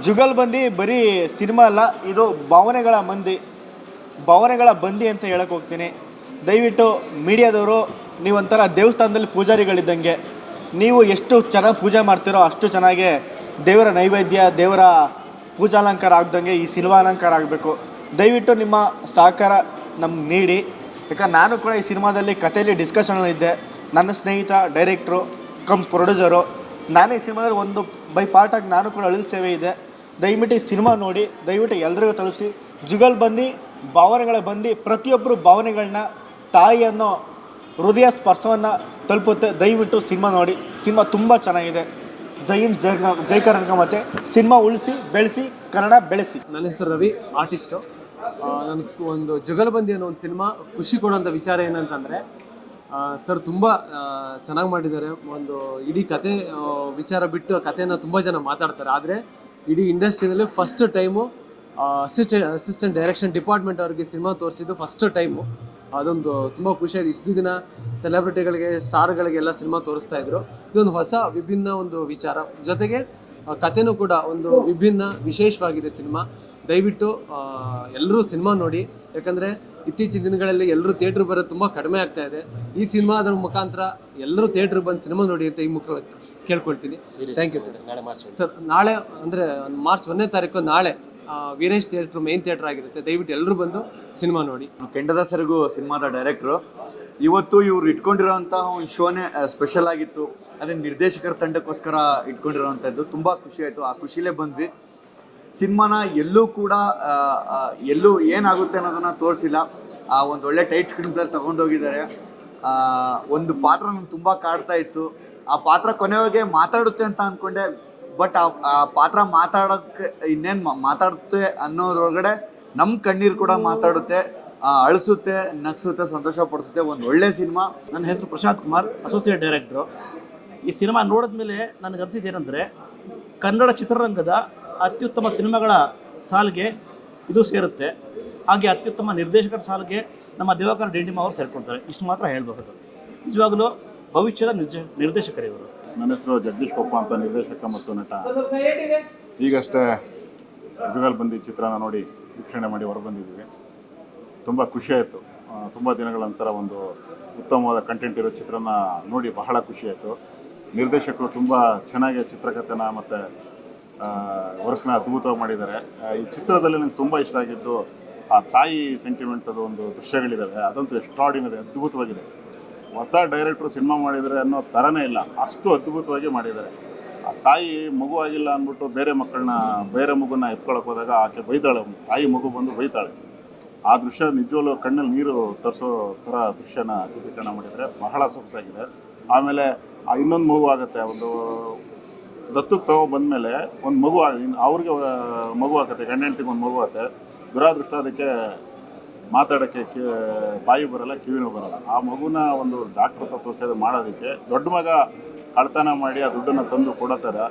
ಜುಗಲ್ಬಂದಿ ಬರೀ ಸಿನಿಮಾ ಅಲ್ಲ, ಇದು ಭಾವನೆಗಳ ಬಂದಿ ಅಂತ ಹೇಳಕ್ಕೆ ಹೋಗ್ತೀನಿ. ದಯವಿಟ್ಟು ಮೀಡಿಯಾದವರು ನೀವೊಂಥರ ದೇವಸ್ಥಾನದಲ್ಲಿ ಪೂಜಾರಿಗಳಿದ್ದಂಗೆ. ನೀವು ಎಷ್ಟು ಚೆನ್ನಾಗಿ ಪೂಜೆ ಮಾಡ್ತೀರೋ ಅಷ್ಟು ಚೆನ್ನಾಗಿ ದೇವರ ನೈವೇದ್ಯ, ದೇವರ ಪೂಜಾಲಂಕಾರ ಆಗ್ದಂಗೆ ಈ ಸಿನಿಮಾ ಅಲಂಕಾರ ಆಗಬೇಕು. ದಯವಿಟ್ಟು ನಿಮ್ಮ ಸಹಕಾರ ನಮ್ಗೆ ನೀಡಿ. ಯಾಕಂದ್ರೆ ನಾನು ಕೂಡ ಈ ಸಿನಿಮಾದಲ್ಲಿ ಕಥೆಯಲ್ಲಿ ಡಿಸ್ಕಷನಲ್ಲಿದ್ದೆ. ನನ್ನ ಸ್ನೇಹಿತ ಡೈರೆಕ್ಟ್ರು ಕಮ್ ಪ್ರೊಡ್ಯೂಸರು. ನಾನೇ ಈ ಸಿನಿಮಾದಲ್ಲಿ ಒಂದು ಬೈ ಪಾರ್ಟಾಗಿ ನಾನು ಕೂಡ ಅಳಿಲ್ ಸೇವೆ ಇದೆ. ದಯವಿಟ್ಟು ಈ ಸಿನಿಮಾ ನೋಡಿ, ದಯವಿಟ್ಟು ಎಲ್ರಿಗೂ ತಲುಪಿಸಿ. ಜುಗಲ್ಬಂದಿ ಭಾವನೆಗಳ ಬಂದು ಪ್ರತಿಯೊಬ್ಬರು ಭಾವನೆಗಳನ್ನ, ತಾಯಿ ಅನ್ನೋ ಹೃದಯ ಸ್ಪರ್ಶವನ್ನು ತಲುಪುತ್ತೆ. ದಯವಿಟ್ಟು ಸಿನಿಮಾ ನೋಡಿ. ಸಿನಿಮಾ ತುಂಬ ಚೆನ್ನಾಗಿದೆ. ಜೈ ಹಿಂದ್, ಜೈ ಕರ್ನಾಟಕ. ಮತ್ತು ಸಿನಿಮಾ ಉಳಿಸಿ ಬೆಳೆಸಿ, ಕನ್ನಡ ಬೆಳೆಸಿ. ನನ್ನ ಹೆಸರು ರವಿ, ಆರ್ಟಿಸ್ಟು. ನನಗೆ ಒಂದು ಜುಗಲ್ಬಂದಿ ಅನ್ನೋ ಒಂದು ಸಿನಿಮಾ ಖುಷಿ ಕೊಡುವಂಥ ವಿಚಾರ ಏನಂತಂದರೆ, ಸರ್ ತುಂಬ ಚೆನ್ನಾಗಿ ಮಾಡಿದ್ದಾರೆ. ಒಂದು ಇಡೀ ಕತೆ ವಿಚಾರ ಬಿಟ್ಟು ಕಥೆನ ತುಂಬ ಜನ ಮಾತಾಡ್ತಾರೆ. ಆದರೆ ಇಡೀ ಇಂಡಸ್ಟ್ರಿನಲ್ಲಿ first time assistant direction department ಅವ್ರಿಗೆ ಸಿನಿಮಾ ತೋರಿಸಿದ್ದು ಫಸ್ಟ್ ಟೈಮು. ಅದೊಂದು ತುಂಬ ಖುಷಿಯಾಗಿದೆ. ಇಷ್ಟು ದಿನ ಸೆಲೆಬ್ರಿಟಿಗಳಿಗೆ, ಸ್ಟಾರ್ಗಳಿಗೆಲ್ಲ ಸಿನಿಮಾ ತೋರಿಸ್ತಾ ಇದ್ರು. ಇದೊಂದು ಹೊಸ ವಿಭಿನ್ನ ಒಂದು ವಿಚಾರ, ಜೊತೆಗೆ ಕಥೆನೂ ಕೂಡ ಒಂದು ವಿಭಿನ್ನ ವಿಶೇಷವಾಗಿದೆ ಸಿನಿಮಾ. ದಯವಿಟ್ಟು ಎಲ್ಲರೂ ಸಿನಿಮಾ ನೋಡಿ. ಯಾಕಂದರೆ ಇತ್ತೀಚಿನ ದಿನಗಳಲ್ಲಿ ಎಲ್ಲರೂ ಥಿಯೇಟ್ರ್ ಬರೋದು ತುಂಬ ಕಡಿಮೆ ಆಗ್ತಾ ಇದೆ. ಈ ಸಿನಿಮಾದ ಮುಖಾಂತರ ಎಲ್ಲರೂ ಥಿಯೇಟ್ರ್ ಬಂದು ಸಿನಿಮಾ ನೋಡಿ ಅಂತ ಈ ಮುಖ ಕೇಳ್ಕೊಳ್ತೀನಿ. Thank you sir. ನಾಳೆ ಅಂದರೆ ಮಾರ್ಚ್ 1ನೇ ತಾರೀಕು ನಾಳೆ ವೀರೇಶ್ ಥಿಯೇಟ್ರ್ ಮೇನ್ ಥಿಯೇಟ್ರ್ ಆಗಿರುತ್ತೆ. ದಯವಿಟ್ಟು ಎಲ್ಲರೂ ಬಂದು ಸಿನಿಮಾ ನೋಡಿ. ಕೆಂಡದ ಸೆರಗು ಸಿನಿಮಾದ ಡೈರೆಕ್ಟ್ರು. ಇವತ್ತು ಇವ್ರು ಇಟ್ಕೊಂಡಿರೋಂಥ ಒಂದು ಶೋನೇ ಸ್ಪೆಷಲ್ ಆಗಿತ್ತು. ಅದನ್ನು ನಿರ್ದೇಶಕರ ತಂಡಕ್ಕೋಸ್ಕರ ಇಟ್ಕೊಂಡಿರೋವಂಥದ್ದು ತುಂಬ ಖುಷಿ ಆಯಿತು. ಆ ಖುಷಿಲೇ ಬಂದ್ವಿ. ಸಿನಿಮಾನ ಎಲ್ಲೂ ಕೂಡ ಎಲ್ಲೂ ಏನಾಗುತ್ತೆ ಅನ್ನೋದನ್ನು ತೋರಿಸಿಲ್ಲ. ಒಂದು ಒಳ್ಳೆ ಟೈಟ್ ಸ್ಕ್ರೀನ್ ಪ್ಲೇ ತೊಗೊಂಡೋಗಿದ್ದಾರೆ. ಒಂದು ಪಾತ್ರ ನನಗೆ ತುಂಬ ಕಾಡ್ತಾ ಇತ್ತು. ಆ ಪಾತ್ರ ಕೊನೆಯಾಗೆ ಮಾತಾಡುತ್ತೆ ಅಂತ ಅಂದ್ಕೊಂಡೆ. ಬಟ್ ಆ ಪಾತ್ರ ಮಾತಾಡೋಕ್ಕೆ ಇನ್ನೇನು ಮಾತಾಡುತ್ತೆ ಅನ್ನೋದ್ರೊಳಗಡೆ ನಮ್ಮ ಕಣ್ಣೀರು ಕೂಡ ಮಾತಾಡುತ್ತೆ, ಅಳಿಸುತ್ತೆ, ನಗಿಸುತ್ತೆ, ಸಂತೋಷ ಪಡಿಸುತ್ತೆ. ಒಂದು ಒಳ್ಳೆ ಸಿನಿಮಾ. ನನ್ನ ಹೆಸರು ಪ್ರಶಾಂತ್ ಕುಮಾರ್, ಅಸೋಸಿಯೇಟ್ ಡೈರೆಕ್ಟ್ರು. ಈ ಸಿನಿಮಾ ನೋಡಿದ್ಮೇಲೆ ನನಗೆ ಅನಿಸಿದ್ದು ಏನಂದರೆ, ಕನ್ನಡ ಚಿತ್ರರಂಗದ ಅತ್ಯುತ್ತಮ ಸಿನಿಮಾಗಳ ಸಾಲಿಗೆ ಇದು ಸೇರುತ್ತೆ. ಹಾಗೆ ಅತ್ಯುತ್ತಮ ನಿರ್ದೇಶಕರ ಸಾಲಿಗೆ ನಮ್ಮ ದಿವಾಕರ್ ಡಿಂಡಿಮ ಅವರು ಸೇರ್ಕೊಳ್ತಾರೆ. ಇಷ್ಟು ಮಾತ್ರ ಹೇಳಬಹುದು. ನಿಜವಾಗಲೂ ಭವಿಷ್ಯದ ನಿರ್ದೇಶಕರು ಇವರು. ನನ್ನ ಹೆಸರು ಜಗದೀಶ್ ಕೊಪ್ಪ ಅಂತ, ನಿರ್ದೇಶಕ ಮತ್ತು ನಟ. ಈಗಷ್ಟೇ ಜುಗಲ್ಬಂದಿ ಚಿತ್ರನ ನೋಡಿ ವೀಕ್ಷಣೆ ಮಾಡಿ ಹೊರಬಂದಿದ್ದೀವಿ. ತುಂಬ ಖುಷಿಯಾಯಿತು. ತುಂಬ ದಿನಗಳ ನಂತರ ಒಂದು ಉತ್ತಮವಾದ ಕಂಟೆಂಟ್ ಇರೋ ಚಿತ್ರನ ನೋಡಿ ಬಹಳ ಖುಷಿಯಾಯಿತು. ನಿರ್ದೇಶಕರು ತುಂಬ ಚೆನ್ನಾಗಿ ಚಿತ್ರಕಥೆನ ಮತ್ತು ವರ್ಕ್ನ ಅದ್ಭುತವಾಗಿ ಮಾಡಿದ್ದಾರೆ. ಈ ಚಿತ್ರದಲ್ಲಿ ನನಗೆ ತುಂಬ ಇಷ್ಟ ಆಗಿದ್ದು ಆ ತಾಯಿ ಸೆಂಟಿಮೆಂಟದು ಒಂದು ದೃಶ್ಯಗಳಿದ್ದಾವೆ. ಅದಂತೂ ಎಕ್ಸ್ಟ್ರಾರ್ಡಿನರಿ, ಅದ್ಭುತವಾಗಿದೆ. ಹೊಸ ಡೈರೆಕ್ಟ್ರು ಸಿನಿಮಾ ಮಾಡಿದರೆ ಅನ್ನೋ ಥರನೇ ಇಲ್ಲ, ಅಷ್ಟು ಅದ್ಭುತವಾಗಿ ಮಾಡಿದ್ದಾರೆ. ಆ ತಾಯಿ ಮಗು ಆಗಿಲ್ಲ ಅಂದ್ಬಿಟ್ಟು ಬೇರೆ ಮಗುನ ಎತ್ಕೊಳಕ್ಕೆ ಹೋದಾಗ ಆಕೆ ಬೈತಾಳೆ. ತಾಯಿ ಮಗು ಬಂದು ಬೈತಾಳೆ. ಆ ದೃಶ್ಯ ನಿಜವಲ್ಲೂ ಕಣ್ಣಲ್ಲಿ ನೀರು ತರಿಸೋ ಥರ ದೃಶ್ಯನ ಚಿತ್ರೀಕರಣ ಮಾಡಿದರೆ ಬಹಳ ಸೊಗಸಾಗಿದೆ. ಆಮೇಲೆ ಇನ್ನೊಂದು ಮಗು ಆಗುತ್ತೆ. ಒಂದು ದತ್ತಕ್ಕೆ ಬಂದಮೇಲೆ ಒಂದು ಮಗು ಅವ್ರಿಗೆ ಮಗು ಆಗುತ್ತೆ, ಗಂಡ ಹೆಂಡ್ತಿಗೆ ಒಂದು ಮಗು ಆಗುತ್ತೆ. ದುರಾದೃಷ್ಟ ಅದಕ್ಕೆ ಮಾತಾಡೋಕ್ಕೆ ಬಾಯಿ ಬರೋಲ್ಲ, ಕಿವಿನೂ ಬರೋಲ್ಲ. ಆ ಮಗುನ ಒಂದು ಡಾಕ್ಟ್ರ್ ಹತ್ರ ತೋರಿಸೋದು ಮಾಡೋದಕ್ಕೆ ದೊಡ್ಡ ಮಗ ಕಳ್ತನ ಮಾಡಿ ಆ ದುಡ್ಡನ್ನು ತಂದು ಕೊಡೋತಾರೆ.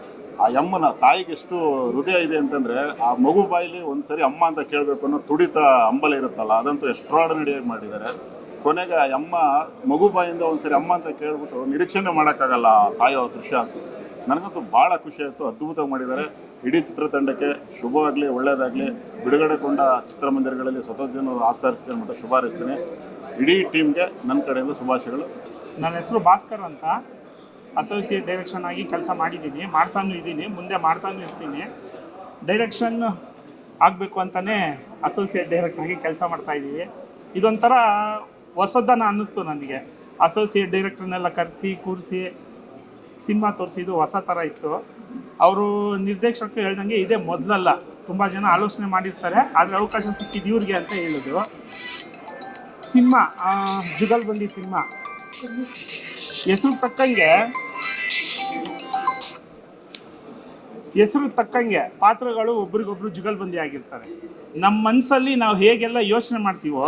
ಆ ಅಮ್ಮನ ತಾಯಿಗೆ ಎಷ್ಟು ಹೃದಯ ಇದೆ ಅಂತಂದರೆ, ಆ ಮಗು ಬಾಯಿಲಿ ಒಂದು ಸರಿ ಅಮ್ಮ ಅಂತ ಕೇಳಬೇಕು ಅನ್ನೋ ತುಡಿತ ಹಂಬಲ ಇರುತ್ತಲ್ಲ, ಅದಂತೂ ಎಕ್ಸ್ಟ್ರಾರ್ಡಿನರಿಯಾಗಿ ಮಾಡಿದ್ದಾರೆ. ಕೊನೆಗೆ ಆ ಅಮ್ಮ ಮಗು ಬಾಯಿಂದ ಒಂದು ಸರಿ ಅಮ್ಮ ಅಂತ ಕೇಳ್ಬಿಟ್ಟು ನಿರೀಕ್ಷಣೆ ಮಾಡೋಕ್ಕಾಗಲ್ಲ ಸಾಯೋ ದೃಶ್ಯ ಅಂತ. ನನಗಂತೂ ಭಾಳ ಖುಷಿಯಾಯಿತು. ಅದ್ಭುತವಾಗಿ ಮಾಡಿದ್ದಾರೆ. ಇಡೀ ಚಿತ್ರತಂಡಕ್ಕೆ ಶುಭವಾಗಲಿ, ಒಳ್ಳೆಯದಾಗಲಿ. ಬಿಡುಗಡೆಗೊಂಡ ಚಿತ್ರಮಂದಿರಗಳಲ್ಲಿ ಸ್ವತಃ ಆಚರಿಸ್ತೇನೆ ಮತ್ತು ಶುಭ ಹಾರೈಸ್ತೇನೆ. ಇಡೀ ಟೀಮ್ಗೆ ನನ್ನ ಕಡೆಯಿಂದ ಶುಭಾಶಯಗಳು. ನನ್ನ ಹೆಸರು ಭಾಸ್ಕರ್ ಅಂತ, ಅಸೋಸಿಯೇಟ್ ಡೈರೆಕ್ಷನ್ ಆಗಿ ಕೆಲಸ ಮಾಡಿದ್ದೀನಿ, ಮಾಡ್ತಾನೂ ಇದ್ದೀನಿ, ಮುಂದೆ ಮಾಡ್ತಾನೂ ಇರ್ತೀನಿ. ಡೈರೆಕ್ಷನ್ ಆಗಬೇಕು ಅಂತಲೇ ಅಸೋಸಿಯೇಟ್ ಡೈರೆಕ್ಟರ್ ಆಗಿ ಕೆಲಸ ಮಾಡ್ತಾಯಿದ್ದೀವಿ. ಇದೊಂಥರ ಹೊಸದನ್ನು ಅನ್ನಿಸ್ತು ನನಗೆ. ಅಸೋಸಿಯೇಟ್ ಡೈರೆಕ್ಟರ್ನೆಲ್ಲ ಕರೆಸಿ ಕೂರಿಸಿ ಸಿನಿಮಾ ತೋರಿಸಿದ್ದು ಹೊಸ ಥರ ಇತ್ತು. ಅವರು ನಿರ್ದೇಶಕರು ಹೇಳ್ದಂಗೆ ಇದೇ ಮೊದಲಲ್ಲ, ತುಂಬ ಜನ ಆಲೋಚನೆ ಮಾಡಿರ್ತಾರೆ, ಆದರೆ ಅವಕಾಶ ಸಿಕ್ಕಿದ್ದು ಇವ್ರಿಗೆ ಅಂತ ಹೇಳಿದ್ರು. ಸಿನಿಮಾ ಜುಗಲ್ಬಂದಿ ಸಿನಿಮಾ ಹೆಸರು ತಕ್ಕಂಗೆ ಪಾತ್ರಗಳು ಒಬ್ರಿಗೊಬ್ರು ಜುಗಲ್ಬಂದಿ ಆಗಿರ್ತಾರೆ. ನಮ್ಮ ಮನಸ್ಸಲ್ಲಿ ನಾವು ಹೇಗೆಲ್ಲ ಯೋಚನೆ ಮಾಡ್ತೀವೋ,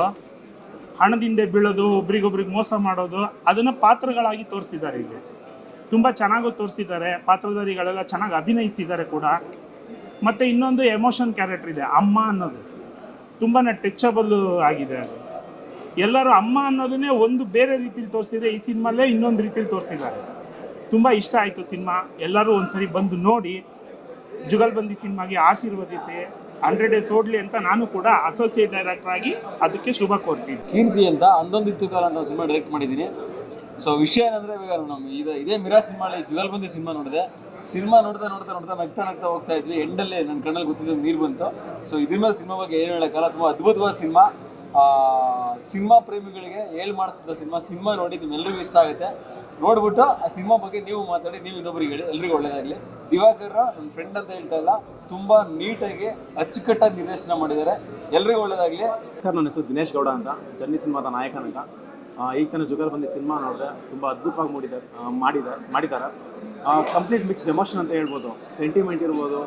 ಹಣದಿಂದ ಬೀಳೋದು, ಒಬ್ರಿಗೊಬ್ರಿಗೆ ಮೋಸ ಮಾಡೋದು, ಅದನ್ನು ಪಾತ್ರಗಳಾಗಿ ತೋರಿಸಿದ್ದಾರೆ. ಇಲ್ಲಿ ತುಂಬ ಚೆನ್ನಾಗೂ ತೋರಿಸಿದ್ದಾರೆ. ಪಾತ್ರಧಾರಿಗಳೆಲ್ಲ ಚೆನ್ನಾಗಿ ಅಭಿನಯಿಸಿದ್ದಾರೆ ಕೂಡ. ಮತ್ತು ಇನ್ನೊಂದು ಎಮೋಷನ್ ಕ್ಯಾರೆಕ್ಟರ್ ಇದೆ, ಅಮ್ಮ ಅನ್ನೋದು ತುಂಬಾ ಟಚಬಲ್ ಆಗಿದೆ. ಅದು ಎಲ್ಲರೂ ಅಮ್ಮ ಅನ್ನೋದನ್ನೇ ಒಂದು ಬೇರೆ ರೀತಿಲಿ ತೋರಿಸಿದ್ರೆ, ಈ ಸಿನಿಮಾಲ್ಲೇ ಇನ್ನೊಂದು ರೀತಿಲಿ ತೋರಿಸಿದ್ದಾರೆ. ತುಂಬ ಇಷ್ಟ ಆಯಿತು ಸಿನಿಮಾ. ಎಲ್ಲರೂ ಒಂದ್ಸರಿ ಬಂದು ನೋಡಿ ಜುಗಲ್ಬಂದಿ ಸಿನಿಮಾಗೆ ಆಶೀರ್ವದಿಸಿ 100 ಡೇಸ್ ಓಡಲಿ ಅಂತ ನಾನು ಕೂಡ ಅಸೋಸಿಯೇಟ್ ಡೈರೆಕ್ಟರ್ ಆಗಿ ಅದಕ್ಕೆ ಶುಭ ಕೋರ್ತೀನಿ. ಕೀರ್ತಿ ಅಂತ ಅಂದೊಂದಿತ್ತು ಕಾಲ ಅಂತ ಸಿನಿಮಾ ಡೈರೆಕ್ಟ್ ಮಾಡಿದ್ದೀನಿ. ಸೊ ವಿಷಯ ಏನಂದರೆ ಇವಾಗ ನಮ್ಮ ಇದೇ ಮಿರಾ ಸಿನಿಮಾಲಿ ಜುಗಲ್ಬಂದಿ ಸಿನಿಮಾ ನೋಡಿದೆ. ಸಿನಿಮಾ ನೋಡ್ತಾ ನಗ್ತಾ ಹೋಗ್ತಾ ಇದ್ವಿ. ಎಂಡಲ್ಲಿ ನನ್ನ ಕಣ್ಣಲ್ಲಿ ಗೊತ್ತಿದ್ದು ನೀರು ಬಂತು. ಸೊ ಇದ್ರ ಮೇಲೆ ಸಿನಿಮಾ ಬಗ್ಗೆ ಏನು ಹೇಳೋಕ್ಕಲ್ಲ, ತುಂಬ ಅದ್ಭುತವಾದ ಸಿನಿಮಾ. ಸಿನಿಮಾ ಪ್ರೇಮಿಗಳಿಗೆ ಮಾಡಿಸಿದ ಸಿನಿಮಾ ನೋಡಿ ನಿಮ್ಮೆಲ್ಲರಿಗೂ ಇಷ್ಟ ಆಗುತ್ತೆ. ನೋಡ್ಬಿಟ್ಟು ಆ ಸಿನಿಮಾ ಬಗ್ಗೆ ನೀವು ಮಾತಾಡಿ, ನೀವು ಇನ್ನೊಬ್ಬರಿಗೆ ಹೇಳಿ, ಎಲ್ರಿಗೂ ಒಳ್ಳೇದಾಗಲಿ. ದಿವಾಕರ್ ನನ್ನ ಫ್ರೆಂಡ್ ಅಂತ ಹೇಳ್ತಾ ಇಲ್ಲ, ತುಂಬ ನೀಟಾಗಿ ಅಚ್ಚುಕಟ್ಟಾಗಿ ನಿರ್ದೇಶನ ಮಾಡಿದ್ದಾರೆ. ಎಲ್ರಿಗೂ ಒಳ್ಳೇದಾಗಲಿ. ನನ್ನ ಹೆಸರು ದಿನೇಶ್ ಗೌಡ ಅಂತ, ಜರ್ನಿ ಸಿನಿಮಾದ ನಾಯಕನಂತ. ಈಗ ತಾನೇ ಜುಗಲ್ಬಂದಿ ಸಿನಿಮಾ ನೋಡಿದೆ, ತುಂಬ ಅದ್ಭುತವಾಗಿ ಮಾಡಿದ್ದಾರೆ. ಕಂಪ್ಲೀಟ್ ಮಿಕ್ಸ್ಡ್ ಎಮೋಷನ್ ಅಂತ ಹೇಳ್ಬೋದು. ಸೆಂಟಿಮೆಂಟ್ ಇರ್ಬೋದು,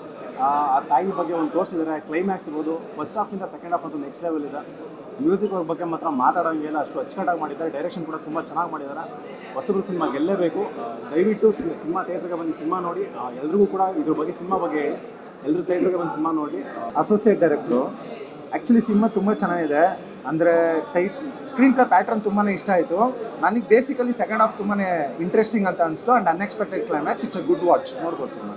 ಆ ತಾಯಿ ಬಗ್ಗೆ ಒಂದು ತೋರಿಸಿದ್ದಾರೆ. ಕ್ಲೈಮ್ಯಾಕ್ಸ್ ಇರ್ಬೋದು, ಫಸ್ಟ್ ಹಾಫ್ನಿಂದ ಸೆಕೆಂಡ್ ಹಾಫ್ ಅಂತೂ ನೆಕ್ಸ್ಟ್ ಲೆವೆಲ್ ಇದೆ. ಮ್ಯೂಸಿಕ್ ಬಗ್ಗೆ ಮಾತ್ರ ಮಾತಾಡೋಂಗಿಲ್ಲ, ಅಷ್ಟು ಅಚ್ಚುಕಟ್ಟಾಗಿ ಮಾಡಿದ್ದಾರೆ. ಡೈರೆಕ್ಷನ್ ಕೂಡ ತುಂಬ ಚೆನ್ನಾಗಿ ಮಾಡಿದ್ದಾರೆ. ಹೊಸಬ್ರು ಸಿನಿಮಾ ಗೆಲ್ಲೇಬೇಕು. ದಯವಿಟ್ಟು ಸಿನಿಮಾ ಥಿಯೇಟ್ರಿಗೆ ಬಂದು ಸಿನಿಮಾ ನೋಡಿ. ಎಲ್ರಿಗೂ ಕೂಡ ಇದ್ರ ಬಗ್ಗೆ ಸಿನಿಮಾ ಬಗ್ಗೆ ಹೇಳಿ, ಎಲ್ಲರೂ ಥಿಯೇಟ್ರಿಗೆ ಬಂದು ಸಿನಿಮಾ ನೋಡಿ. ಅಸೋಸಿಯೇಟ್ ಡೈರೆಕ್ಟ್ರು ಆ್ಯಕ್ಚುಲಿ ಸಿನಿಮಾ ತುಂಬ ಚೆನ್ನಾಗಿದೆ. ಅಂದರೆ ಸ್ಕ್ರೀನ್ ಪ್ಲೇ ಪ್ಯಾಟ್ರನ್ ತುಂಬಾ ಇಷ್ಟ ಆಯಿತು ನನಗೆ. ಬೇಸಿಕಲಿ ಸೆಕೆಂಡ್ ಹಾಫ್ ತುಂಬಾ ಇಂಟ್ರೆಸ್ಟಿಂಗ್ ಅಂತ ಅನಿಸ್ತು. And unexpected climax. It's a good watch. ನೋಡ್ಬೋದು ಸಿನಿಮಾ.